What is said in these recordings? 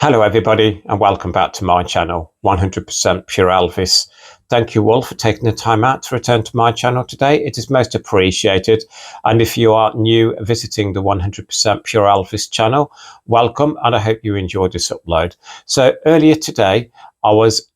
Hello everybody and welcome back to my channel, 100% Pure Elvis. Thank you all for taking the time out to return to my channel today. It is most appreciated. And if you are new visiting the 100% Pure Elvis channel, welcome and I hope you enjoyed this upload. So earlier today I was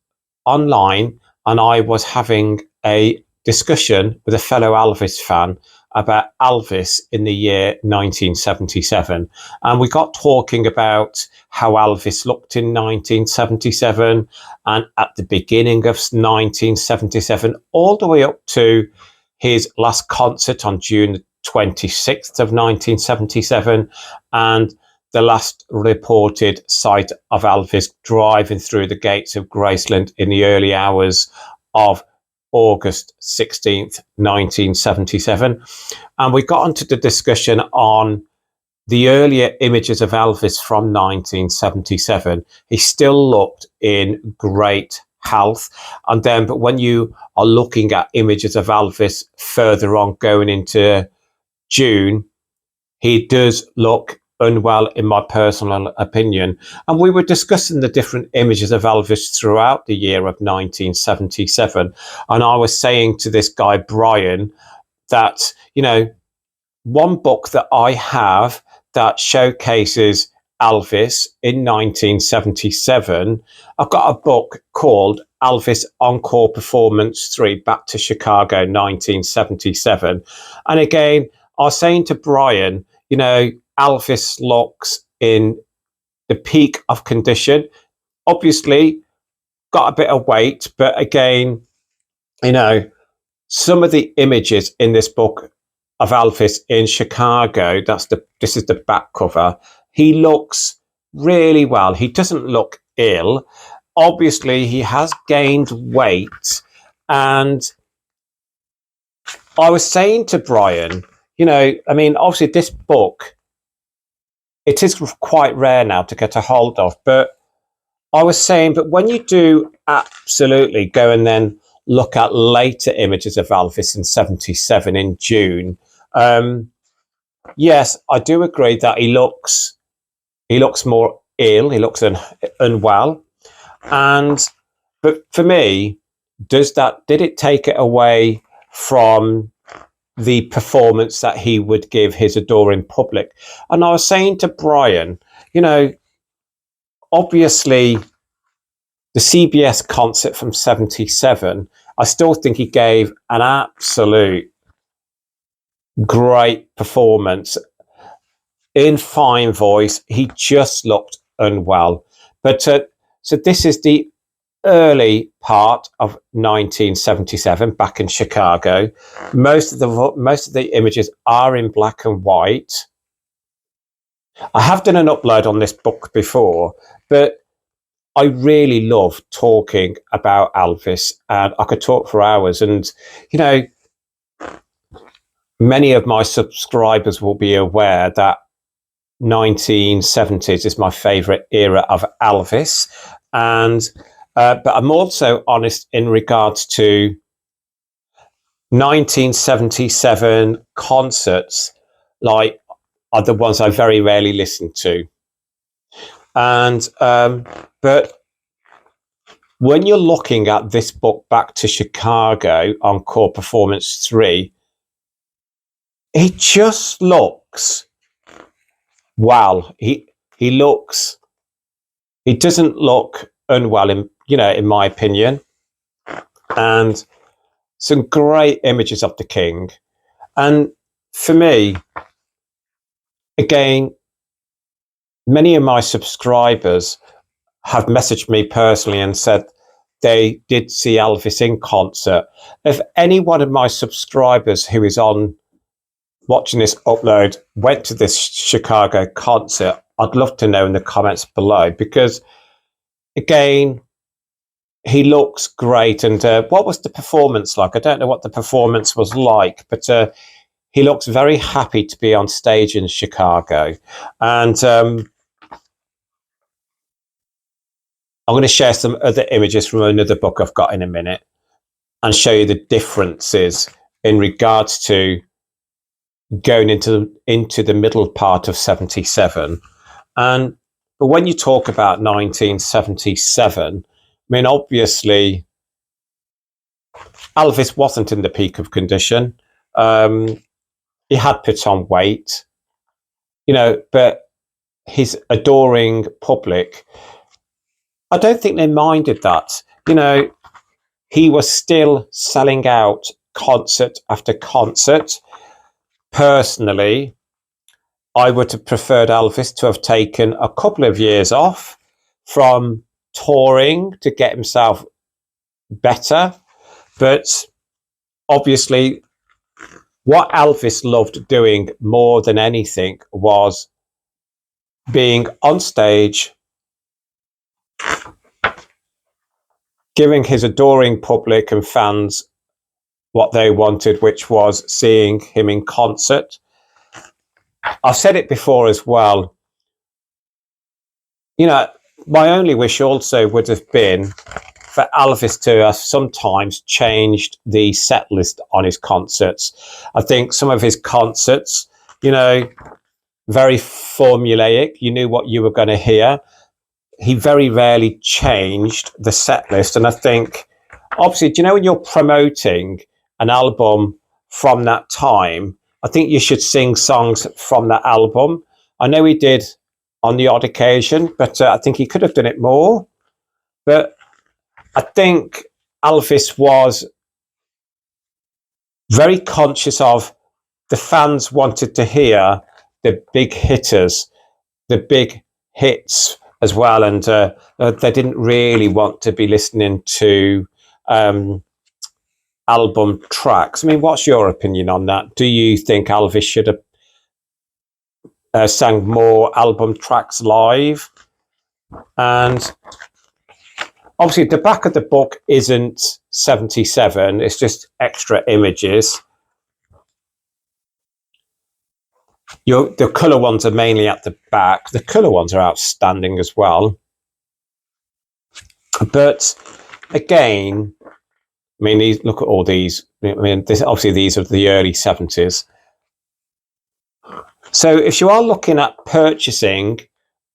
online and I was having a discussion with a fellow Elvis fan about Elvis in the year 1977. And we got talking about how Elvis looked in 1977 and at the beginning of 1977, all the way up to his last concert on June 26th of 1977, and the last reported sight of Elvis driving through the gates of Graceland in the early hours of August 16th, 1977. And we got into the discussion on the earlier images of Elvis from 1977. He still looked in great health. And then, but when you are looking at images of Elvis further on going into June, he does look unwell, in my personal opinion. And we were discussing the different images of Elvis throughout the year of 1977. And I was saying to this guy, Brian, that, one book that I have that showcases Elvis in 1977, I've got a book called Elvis Encore Performance 3, Back to Chicago 1977. And again, I was saying to Brian, Elvis looks in the peak of condition. Obviously, got a bit of weight, but again, some of the images in this book of Elvis in Chicago, this is the back cover. He looks really well. He doesn't look ill. Obviously, he has gained weight. And I was saying to Brian, obviously this book, it is quite rare now to get a hold of, but I was saying, but when you do absolutely go and then look at later images of Elvis in 77 in June, yes, I do agree that he looks more ill, he looks unwell. But for me, did it take it away from the performance that he would give his adoring public? And I was saying to Brian, obviously the CBS concert from 77, I still think he gave an absolute great performance in fine voice. He just looked unwell. But so this is the early part of 1977 back in Chicago. Most of the images are in black and white. I have done an upload on this book before, but I really love talking about Elvis, and I could talk for hours. And many of my subscribers will be aware that 1970s is my favorite era of Elvis. And but I'm also honest in regards to 1977 concerts, like, are the ones I very rarely listen to. And but when you're looking at this book, Back to Chicago, Encore Performance 3, he just looks well. He doesn't look unwell, in my opinion. And some great images of the King. And for me, again, many of my subscribers have messaged me personally and said they did see Elvis in concert. If any one of my subscribers who is on watching this upload went to this Chicago concert, I'd love to know in the comments below, because again, he looks great. And what was the performance like? I don't know what the performance was like, but he looks very happy to be on stage in Chicago. And I'm going to share some other images from another book I've got in a minute and show you the differences in regards to going into the middle part of 77. And But when you talk about 1977, I mean, obviously, Elvis wasn't in the peak of condition. He had put on weight, but his adoring public, I don't think they minded that. He was still selling out concert after concert. Personally, I would have preferred Elvis to have taken a couple of years off from touring to get himself better. But obviously, what Elvis loved doing more than anything was being on stage, giving his adoring public and fans what they wanted, which was seeing him in concert. I've said it before as well. My only wish also would have been for Elvis to have sometimes changed the set list on his concerts. I think some of his concerts, very formulaic. You knew what you were going to hear. He very rarely changed the set list. And I think, obviously, when you're promoting an album from that time, I think you should sing songs from that album. I know he did on the odd occasion, but I think he could have done it more. But I think Elvis was very conscious of the fans wanted to hear the big hitters, the big hits as well. And they didn't really want to be listening to album tracks. I mean, what's your opinion on that? Do you think Elvis should have sang more album tracks live? And obviously, the back of the book isn't 77. It's just extra images. The colour ones are mainly at the back. The colour ones are outstanding as well. But again, I mean, look at all these. I mean, obviously these are the early 70s. So if you are looking at purchasing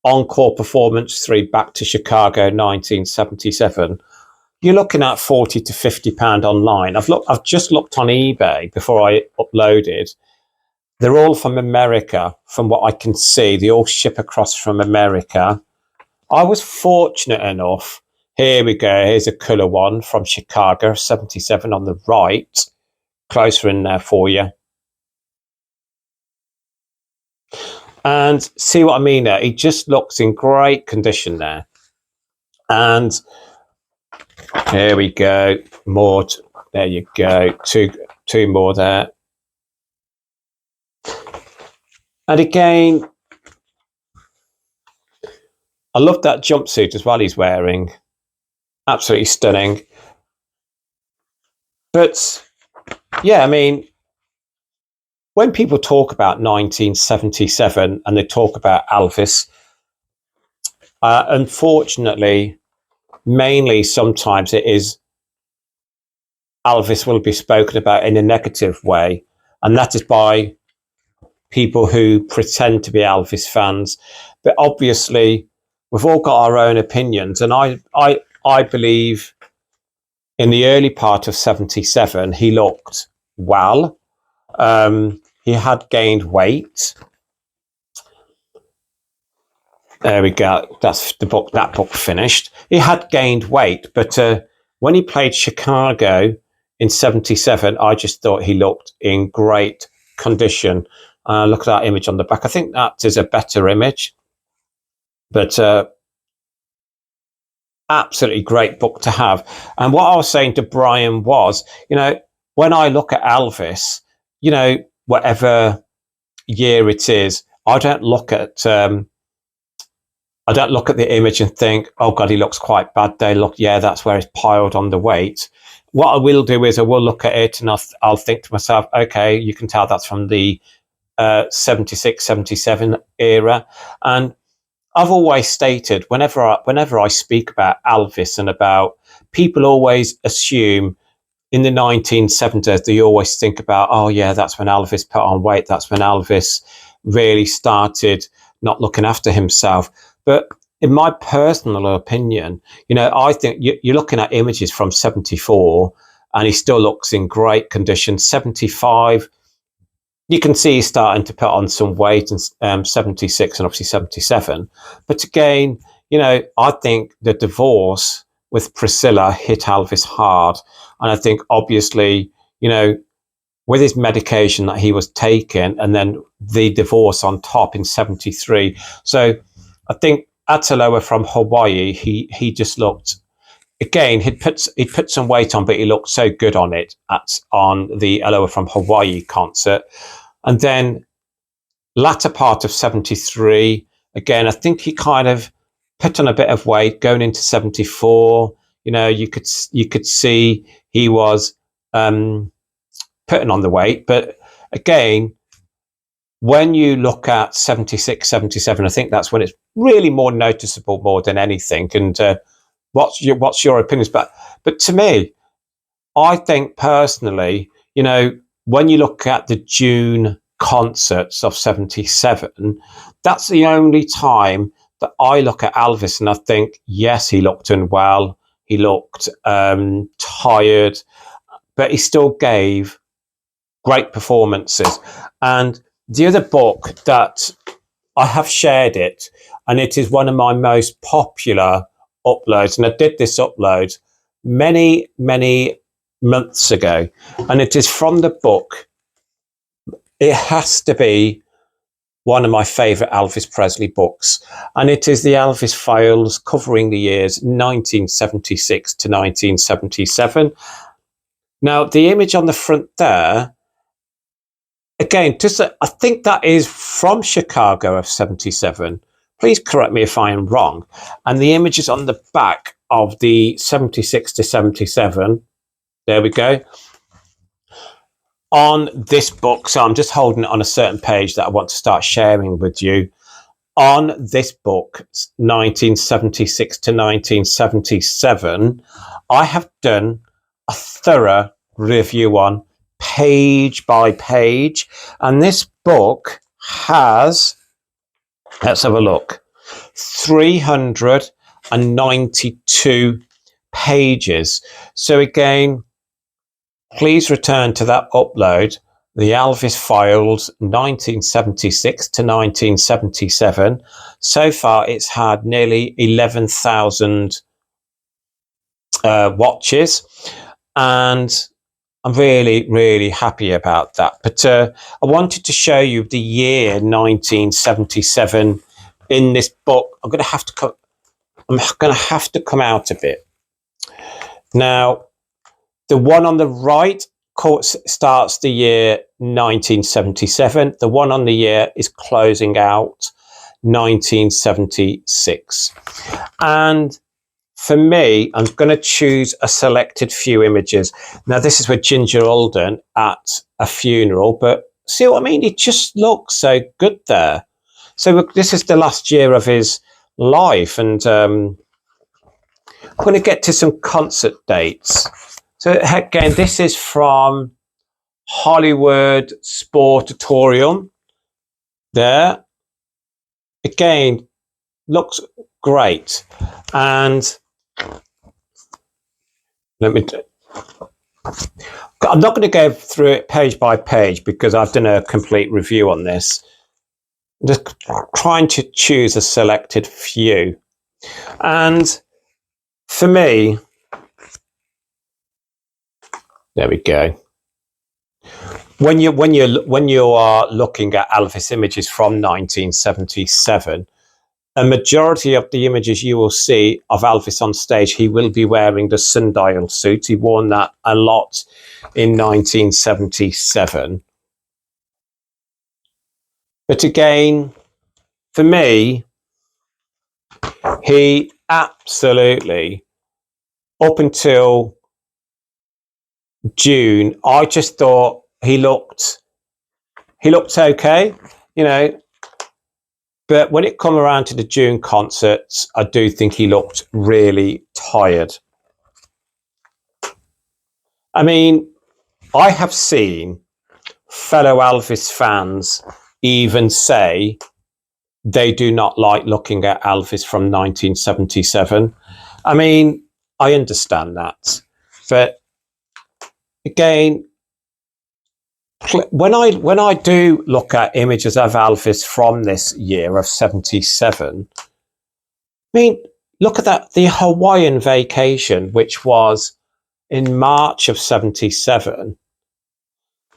Encore Performance 3 back to Chicago 1977, you're looking at £40 to £50 online. I've just looked on eBay before I uploaded. They're all from America, from what I can see. They all ship across from America. I was fortunate enough. Here we go. Here's a colour one from Chicago, 77 on the right. Closer in there for you. And see what I mean there? He just looks in great condition there. And here we go. More. There you go. Two more there. And again, I love that jumpsuit as well he's wearing. Absolutely stunning. But yeah, I mean, when people talk about 1977 and they talk about Elvis, unfortunately, mainly sometimes it is Elvis will be spoken about in a negative way. And that is by people who pretend to be Elvis fans. But obviously, we've all got our own opinions. And I believe in the early part of 77, he looked well. He had gained weight. There we go. That's the book. That book finished. He had gained weight, but when he played Chicago in 77, I just thought he looked in great condition. Look at that image on the back. I think that is a better image, but absolutely great book to have. And what I was saying to Brian was, when I look at Elvis, whatever year it is, I don't look at the image and think, oh God, he looks quite bad. That's where he's piled on the weight. What I will do is I will look at it and I'll think to myself, okay, you can tell that's from the 76, 77 era. And I've always stated, whenever I speak about Elvis and about, people always assume in the 1970s, they always think about, oh yeah, that's when Elvis put on weight. That's when Elvis really started not looking after himself. But in my personal opinion, I think you're looking at images from 74 and he still looks in great condition. 75, you can see he's starting to put on some weight, and 76 and obviously 77. But again, I think the divorce with Priscilla hit Elvis hard. And I think obviously, with his medication that he was taking and then the divorce on top in 73. So I think Ataloa from Hawaii, he just looked, again, he'd put some weight on, but he looked so good on it on the Aloha from Hawaii concert. And then latter part of 73, again, I think he kind of put on a bit of weight going into 74. You could see he was putting on the weight. But again, when you look at 76, 77, I think that's when it's really more noticeable more than anything. And what's your opinions? But to me, I think personally, when you look at the June concerts of 77, that's the only time that I look at Elvis and I think, yes, he looked unwell, he looked tired, but he still gave great performances. And the other book that I have shared it, and it is one of my most popular uploads, and I did this upload many, many months ago, and it is from the book. It has to be one of my favorite Elvis Presley books, and it is the Elvis Files, covering the years 1976 to 1977. Now, the image on the front there, again, I think that is from Chicago of 77. Please correct me if I am wrong. And the images on the back of the 76 to 77, there we go, on this book. So I'm just holding it on a certain page that I want to start sharing with you. On this book, 1976 to 1977, I have done a thorough review on page by page. And this book has, let's have a look, 392 pages. So again, please return to that upload, the Elvis Files 1976 to 1977. So far, it's had nearly 11,000 watches, and I'm really, really happy about that. But I wanted to show you the year 1977 in this book. I'm going to have to come out a bit. Now, the one on the right starts the year 1977. The one on the year is closing out 1976. And for me, I'm going to choose a selected few images. Now, this is with Ginger Alden at a funeral, but see what I mean? It just looks so good there. So this is the last year of his life, and I'm going to get to some concert dates. So again, this is from Hollywood Sportatorium there. Again, looks great. And I'm not going to go through it page by page because I've done a complete review on this. I'm just trying to choose a selected few. And for me, there we go. When you are looking at Elvis images from 1977, a majority of the images you will see of Elvis on stage, he will be wearing the sundial suit. He wore that a lot in 1977. But again, for me, he absolutely, up until June, I just thought he looked okay, but when it come around to the June concerts, I do think he looked really tired. I mean, I have seen fellow Elvis fans even say they do not like looking at Elvis from 1977. I mean, I understand that. But again, when I do look at images of Elvis from this year of 77, I mean, look at that, the Hawaiian vacation, which was in March of 77.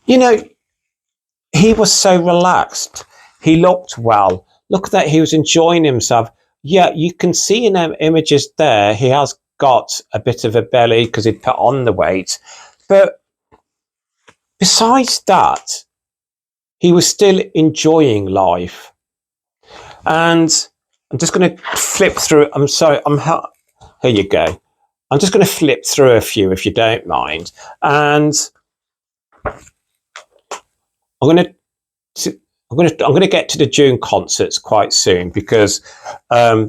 You know, he was so relaxed. He looked well. Look at that, he was enjoying himself. Yeah, you can see in them images there, he has got a bit of a belly because he'd put on the weight. But besides that, he was still enjoying life. And I'm just going to flip through. I'm sorry. Here you go. I'm just going to flip through a few, if you don't mind. And I'm going to get to the June concerts quite soon, because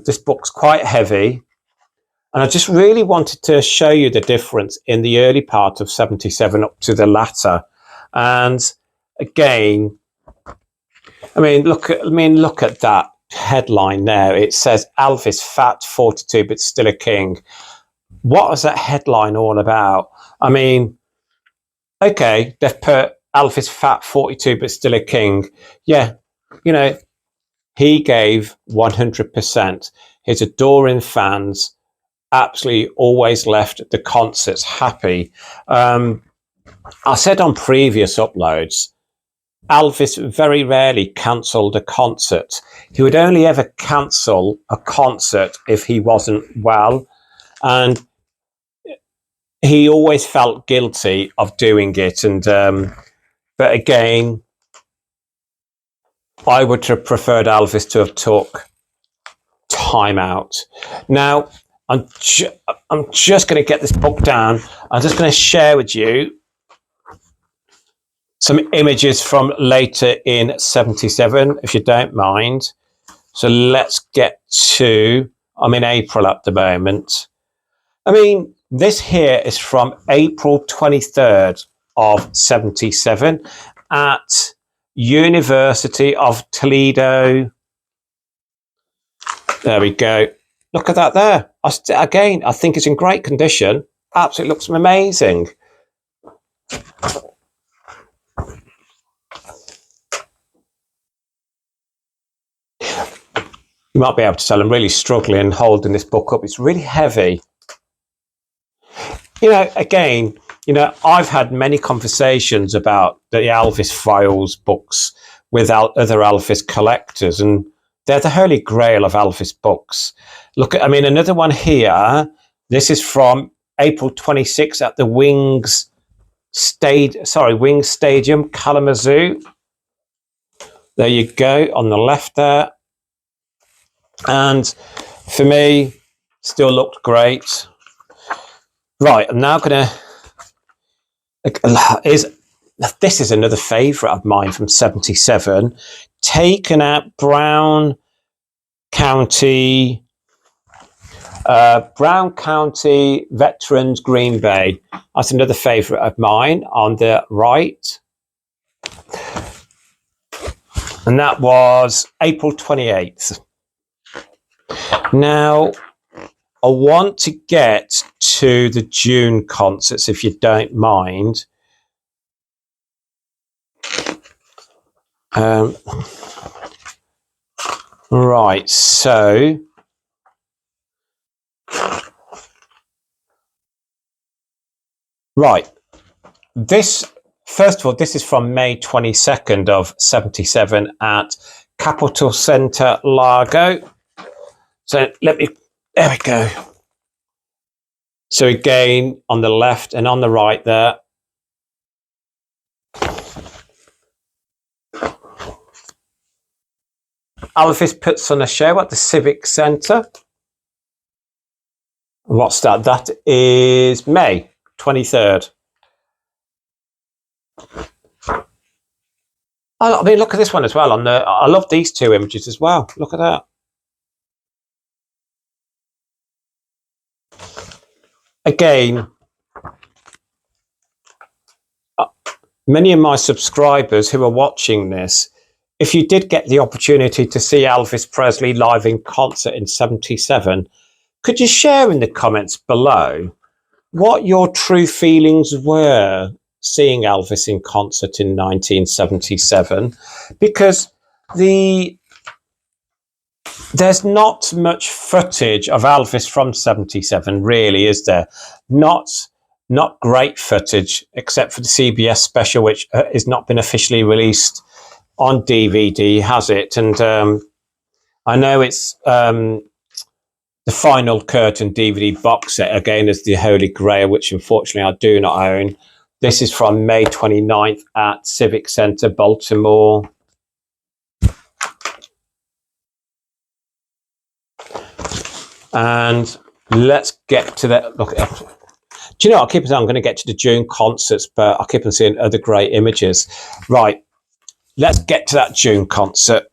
this book's quite heavy. And I just really wanted to show you the difference in the early part of 77 up to the latter. And again, I mean, look at that headline there. It says Elvis fat 42 but still a king. What was that headline all about? I mean, okay, they've put Elvis fat 42 but still a king. Yeah, you know, he gave 100%. His adoring fans absolutely always left the concerts happy. I said on previous uploads, Elvis very rarely cancelled a concert. He would only ever cancel a concert if he wasn't well. And he always felt guilty of doing it. And but again, I would have preferred Elvis to have took time out. Now, I'm just going to get this book down. I'm just going to share with you some images from later in 77, if you don't mind. So let's get to, I'm in April at the moment. I mean, this here is from April 23rd of 77 at University of Toledo. There we go. Look at that there. Again, I think it's in great condition. Absolutely looks amazing. You might be able to tell I'm really struggling holding this book up. It's really heavy. You know, again, I've had many conversations about the Elvis Files books with other Elvis collectors, and they're the holy grail of Elvis books. Look, I mean, another one here. This is from April 26th at the Wings Stadium, Kalamazoo. There you go, on the left there. And for me, still looked great. Right, I'm now going to... This is another favourite of mine from 77. Taken at Brown County Veterans, Green Bay. That's another favourite of mine on the right. And that was April 28th. Now, I want to get to the June concerts, if you don't mind. Right, so... Right, first of all, this is from May 22nd of 77 at Capitol Center, Largo. So there we go. So again, on the left and on the right there. Elvis puts on a show at the Civic Center. What's that? That is May 23rd. I mean, look at this one as well. I love these two images as well. Look at that. Again, many of my subscribers who are watching this, if you did get the opportunity to see Elvis Presley live in concert in 77, could you share in the comments below what your true feelings were seeing Elvis in concert in 1977? Because there's not much footage of Elvis from 77, really, is there? Not great footage, except for the CBS special, which has not been officially released on DVD, has it? And I know it's the Final Curtain DVD box set, again, is the Holy Grail, which unfortunately I do not own. This is from May 29th at Civic Center, Baltimore. And let's get to that. Look, do you know, I keep saying I'm going to get to the June concerts, but I keep on seeing other great images. Right, let's get to that June concert.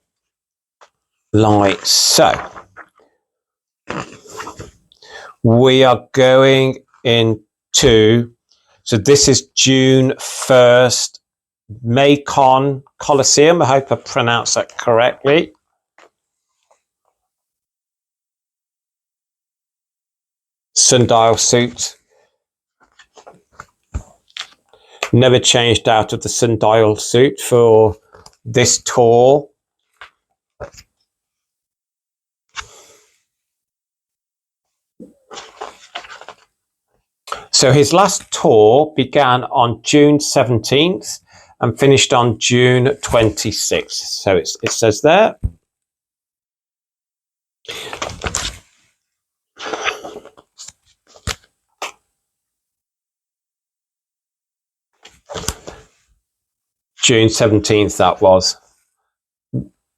Like so. We are going into, so this is June 1st, Macon Coliseum. I hope I pronounced that correctly. Sundial suit. Never changed out of the sundial suit for this tour. So his last tour began on June 17th and finished on June 26th. So it says there. June 17th, that was.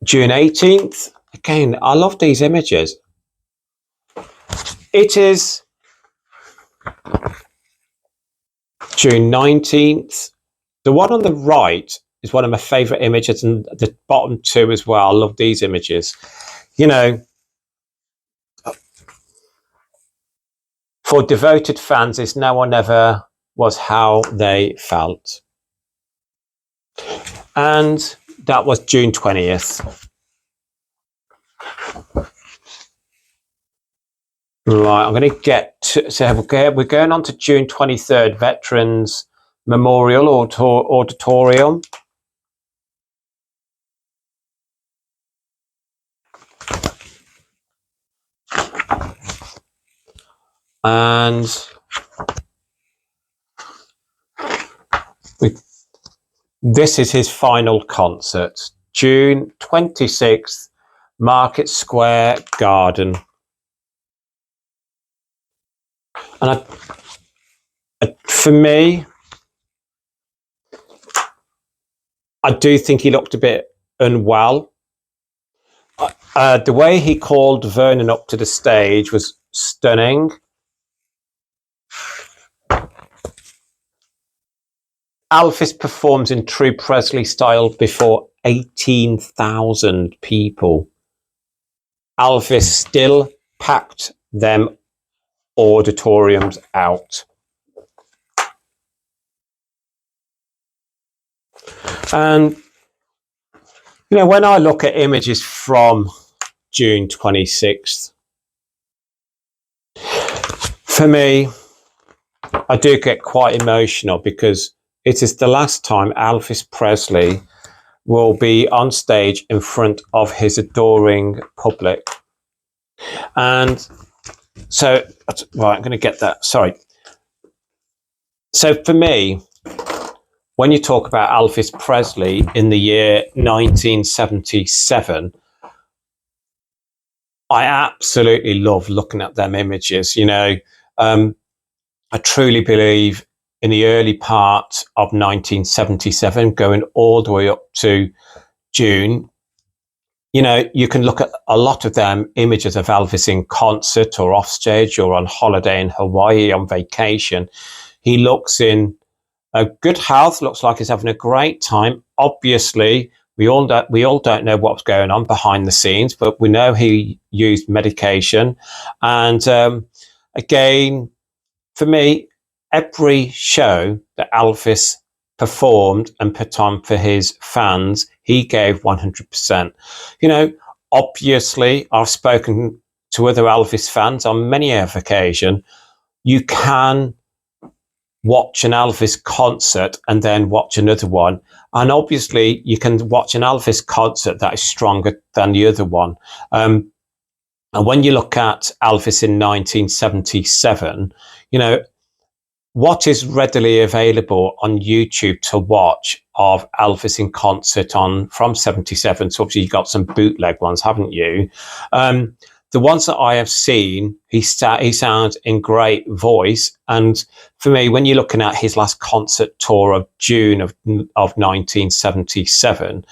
June 18th. Again, I love these images. It is June 19th. The one on the right is one of my favourite images, and the bottom two as well. I love these images. You know, for devoted fans, it's now or never was how they felt. And that was June 20th. Right, I'm going to get to, so we're going on to June 23rd, Veterans Memorial Auditorium. And this is his final concert, June 26th, Market Square Garden. And for me, I do think he looked a bit unwell. The way he called Vernon up to the stage was stunning. Elvis performs in true Presley style before 18,000 people. Elvis still packed them auditoriums out. And, you know, when I look at images from June 26th, for me, I do get quite emotional because it is the last time Elvis Presley will be on stage in front of his adoring public. And so, right, I'm going to get that. Sorry. So for me, when you talk about Elvis Presley in the year 1977, I absolutely love looking at them images. You know, I truly believe in the early part of 1977, going all the way up to June, you know, you can look at a lot of them images of Elvis in concert or off stage or on holiday in Hawaii on vacation. He looks in a good health, looks like he's having a great time. Obviously, we all don't know what's going on behind the scenes, but we know he used medication. And again, for me, every show that Elvis performed and put on for his fans, he gave 100%. Obviously, I've spoken to other Elvis fans on many occasions. You can watch an Elvis concert and then watch another one. And obviously, you can watch an Elvis concert that is stronger than the other one. And when you look at Elvis in 1977, what is readily available on YouTube to watch of Elvis in concert from 77? So obviously you got some bootleg ones, haven't you? The ones that I have seen, he sounds in great voice. And for me, when you're looking at his last concert tour of June of 1977,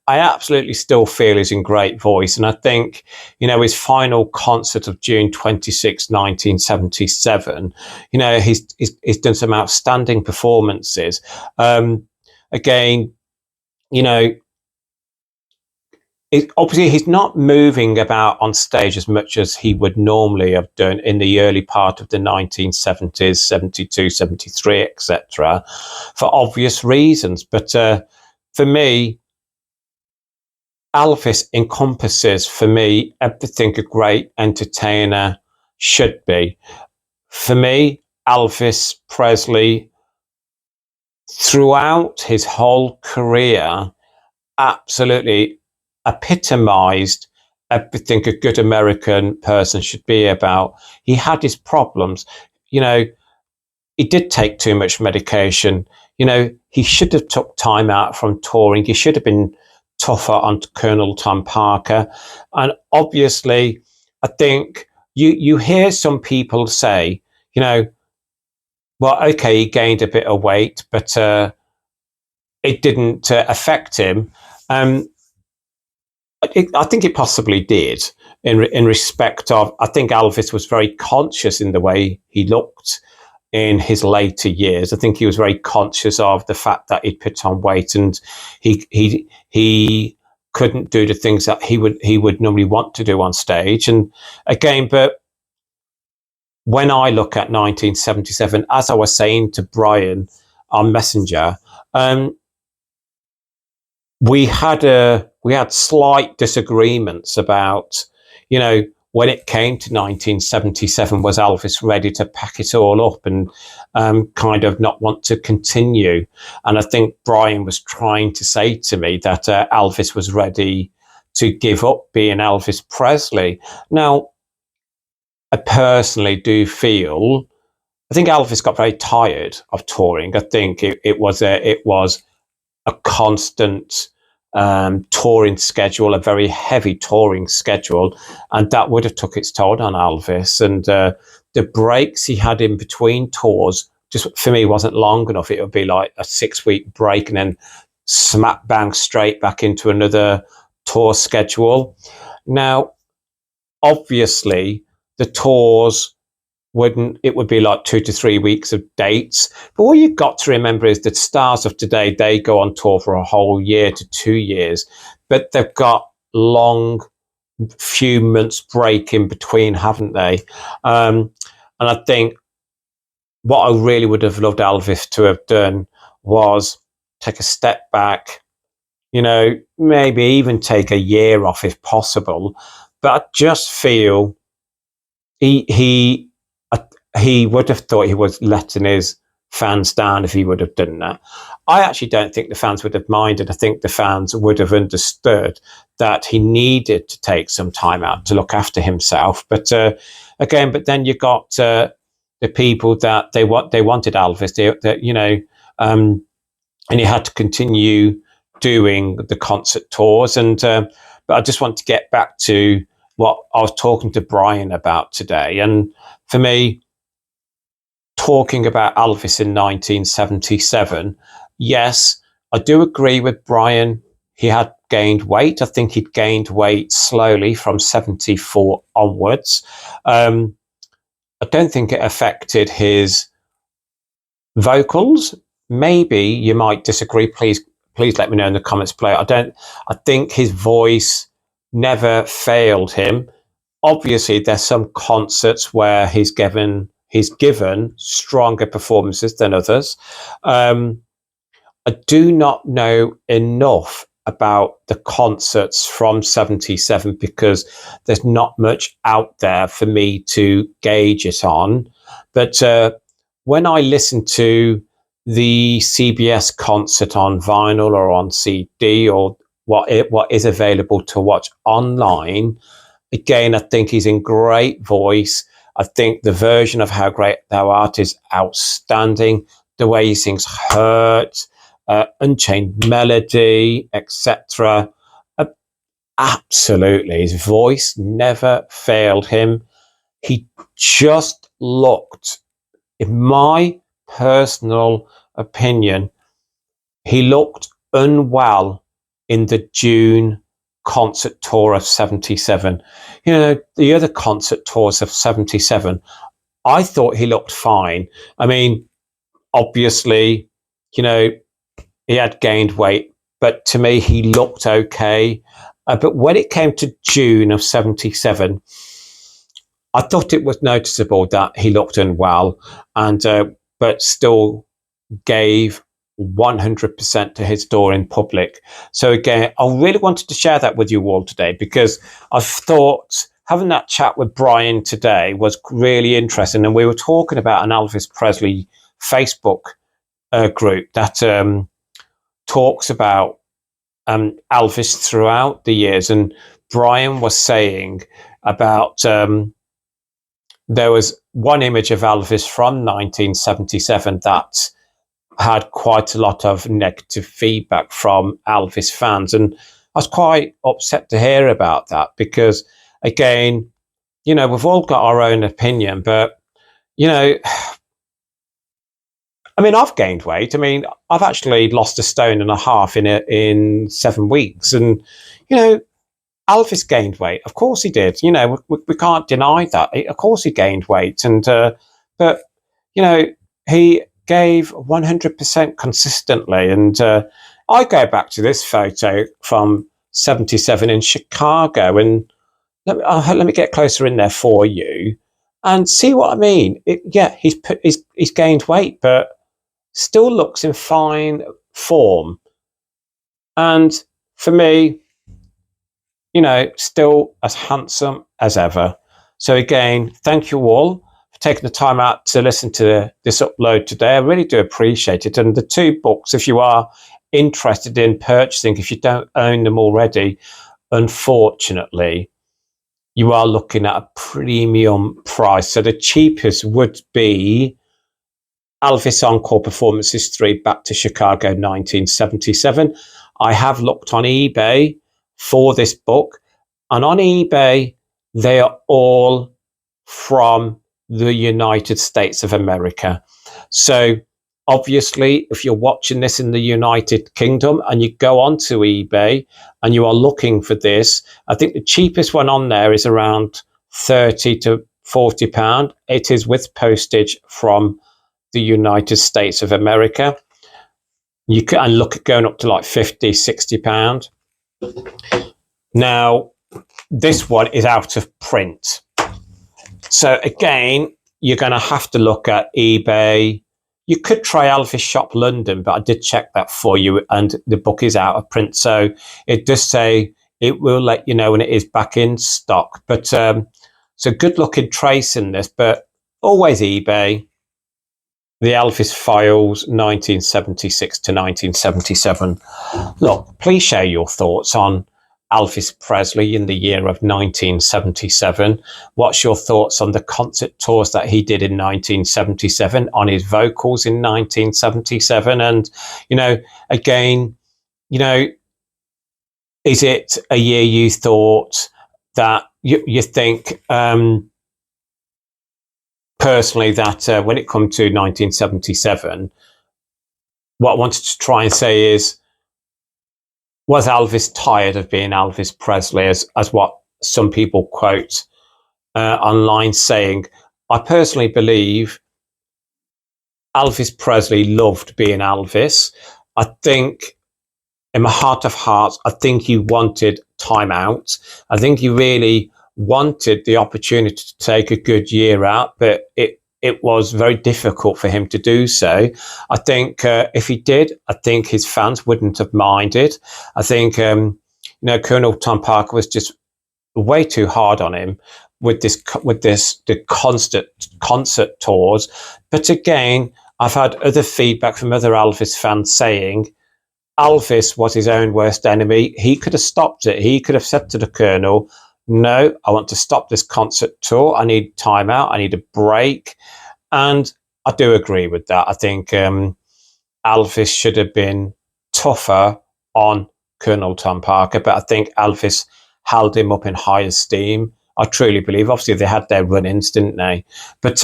I absolutely still feel he's in great voice. And I think, his final concert of June 26, 1977, he's done some outstanding performances. Again, obviously he's not moving about on stage as much as he would normally have done in the early part of the 1970s, 72, 73, etc., for obvious reasons. But for me, Elvis encompasses, for me, everything a great entertainer should be. For me, Elvis Presley, throughout his whole career, absolutely epitomized everything a good American person should be about. He had his problems. He did take too much medication. He should have took time out from touring. He should have been tougher on Colonel Tom Parker. And obviously, I think you hear some people say, well, okay, he gained a bit of weight, but it didn't affect him. I think it possibly did in respect of, I think Elvis was very conscious in the way he looked in his later years. I think he was very conscious of the fact that he'd put on weight, and he couldn't do the things that he would normally want to do on stage. And again, but when I look at 1977, as I was saying to Brian on Messenger, we had slight disagreements about, when it came to 1977, was Elvis ready to pack it all up and kind of not want to continue? And I think Brian was trying to say to me that Elvis was ready to give up being Elvis Presley. Now, I personally do feel, I think Elvis got very tired of touring. I think it was a constant touring schedule, a very heavy touring schedule, and that would have took its toll on Elvis. And the breaks he had in between tours, just for me, wasn't long enough. It would be like a 6-week break and then smack bang straight back into another tour schedule. Now, obviously, the tours it would be like 2 to 3 weeks of dates. But what you've got to remember is that stars of today, they go on tour for a whole year to 2 years, but they've got long few months break in between, haven't they? And I think what I really would have loved Elvis to have done was take a step back, maybe even take a year off if possible. But I just feel he would have thought he was letting his fans down if he would have done that. I actually don't think the fans would have minded. I think the fans would have understood that he needed to take some time out to look after himself. But again, but then you got the people that they wanted Elvis, and he had to continue doing the concert tours. And but I just want to get back to what I was talking to Brian about today. And for me, talking about Elvis in 1977, yes, I do agree with Brian. He had gained weight. I think he'd gained weight slowly from 74 onwards. I don't think it affected his vocals. Maybe you might disagree. Please let me know in the comments below. I think his voice never failed him. Obviously, there's some concerts where he's given stronger performances than others. I do not know enough about the concerts from 77 because there's not much out there for me to gauge it on. But when I listen to the CBS concert on vinyl or on CD or what is available to watch online, again, I think he's in great voice. I think the version of How Great Thou Art is outstanding. The way he sings Hurt, Unchained Melody, etc. Absolutely. His voice never failed him. He just looked, in my personal opinion, he looked unwell in the June concert tour of 77. You know, the other concert tours of 77, I thought he looked fine. I mean, obviously, you know, he had gained weight, but to me, he looked okay. But when it came to June of 77, I thought it was noticeable that he looked unwell, and but still gave 100% to his door in public. So again, I really wanted to share that with you all today because I thought having that chat with Brian today was really interesting. And we were talking about an Elvis Presley Facebook group that talks about Elvis throughout the years. And Brian was saying about there was one image of Elvis from 1977 that had quite a lot of negative feedback from Elvis fans. And I was quite upset to hear about that because, again, you know, we've all got our own opinion, but, you know, I mean, I've gained weight. I mean, I've actually lost 1.5 stone in 7 weeks. And, you know, Elvis gained weight. Of course he did. You know, we can't deny that. Of course he gained weight. And, but, you know, he gave 100% consistently. And I go back to this photo from 77 in Chicago. And let me get closer in there for you and see what I mean. He's gained weight, but still looks in fine form. And for me, you know, still as handsome as ever. So again, thank you all for taking the time out to listen to this upload today. I really do appreciate it. And the 2 books, if you are interested in purchasing, if you don't own them already, unfortunately, you are looking at a premium price. So the cheapest would be Elvis Encore Performances 3 Back to Chicago 1977. I have looked on eBay for this book, and on eBay, they are all from the United States of America. So obviously, if you're watching this in the United Kingdom and you go onto eBay and you are looking for this, I think the cheapest one on there is around £30 to £40. It is with postage from the United States of America. You can look at going up to like £50, £60. Now, this one is out of print. So again, you're going to have to look at eBay. You could try Elvis Shop London, but I did check that for you, and the book is out of print. So it does say it will let you know when it is back in stock. But so good luck in tracing this, but always eBay. The Elvis Files, 1976 to 1977. Look, please share your thoughts on Elvis Presley in the year of 1977. What's your thoughts on the concert tours that he did in 1977, on his vocals in 1977? And, you know, again, you know, is it a year you thought that you think, personally, that when it comes to 1977, what I wanted to try and say is, was Elvis tired of being Elvis Presley, as what some people quote online saying? I personally believe Elvis Presley loved being Elvis. I think in my heart of hearts, I think he wanted time out. I think he really wanted the opportunity to take a good year out, but it it was very difficult for him to do so. I think if he did, I think his fans wouldn't have minded. I think, Colonel Tom Parker was just way too hard on him with the constant concert tours. But again, I've had other feedback from other Elvis fans saying Elvis was his own worst enemy. He could have stopped it. He could have said to the Colonel, no, I want to stop this concert tour. I need time out. I need a break. And I do agree with that. I think Elvis should have been tougher on Colonel Tom Parker, but I think Elvis held him up in high esteem. I truly believe. Obviously, they had their run-ins, didn't they? But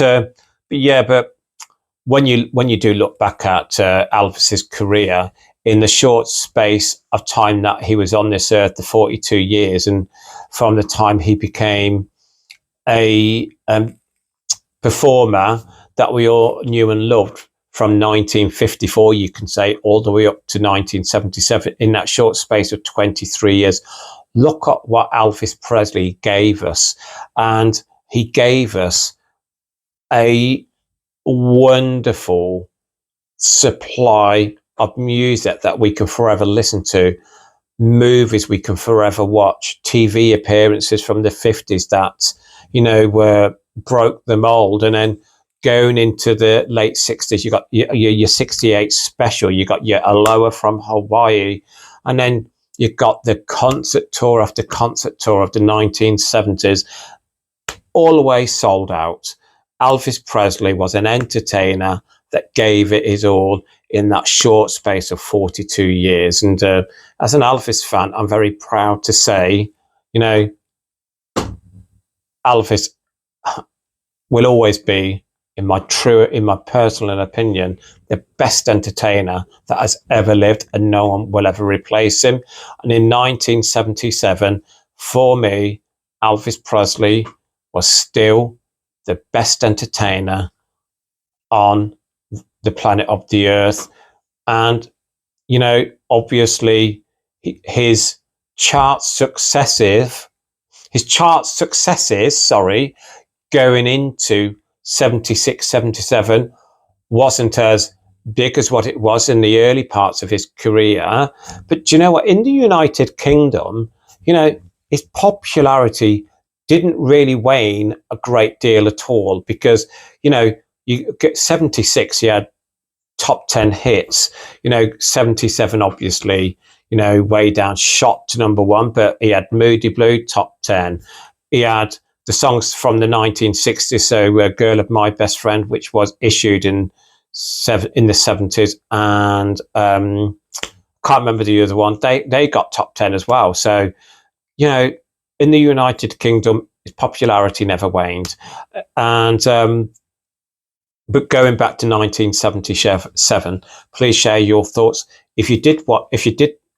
when you do look back at Elvis's career, in the short space of time that he was on this earth, the 42 years, and from the time he became a performer that we all knew and loved from 1954, you can say, all the way up to 1977, in that short space of 23 years, look at what Elvis Presley gave us. And he gave us a wonderful supply of music that we can forever listen to, movies we can forever watch, TV appearances from the 50s that, broke the mold. And then going into the late 60s, you got your 68 special, you got your Aloha from Hawaii, and then you got the concert tour after concert tour of the 1970s, always sold out. Elvis Presley was an entertainer that gave it his all in that short space of 42 years. And as an Elvis fan, I'm very proud to say, Elvis will always be, in my personal opinion, the best entertainer that has ever lived, and no one will ever replace him. And in 1977, for me, Elvis Presley was still the best entertainer on the planet of the earth. And, obviously his chart successes, going into 76, 77 wasn't as big as what it was in the early parts of his career. But do you know what? In the United Kingdom, his popularity didn't really wane a great deal at all, because, you get 76, he had top 10 hits, 77, obviously, way down, shot to number one, but he had Moody Blue, top 10. He had the songs from the 1960s, so Girl of My Best Friend, which was issued in the 70s, and can't remember the other one. They got top 10 as well. So, in the United Kingdom, his popularity never waned. And but going back to 1977, please share your thoughts. If you did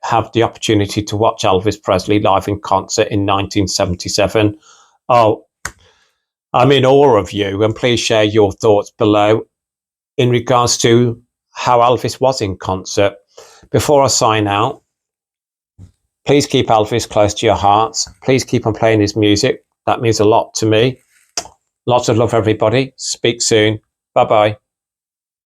have the opportunity to watch Elvis Presley live in concert in 1977, oh, I'm in awe of you. And please share your thoughts below in regards to how Elvis was in concert. Before I sign out, please keep Elvis close to your hearts. Please keep on playing his music. That means a lot to me. Lots of love, everybody. Speak soon. Bye-bye.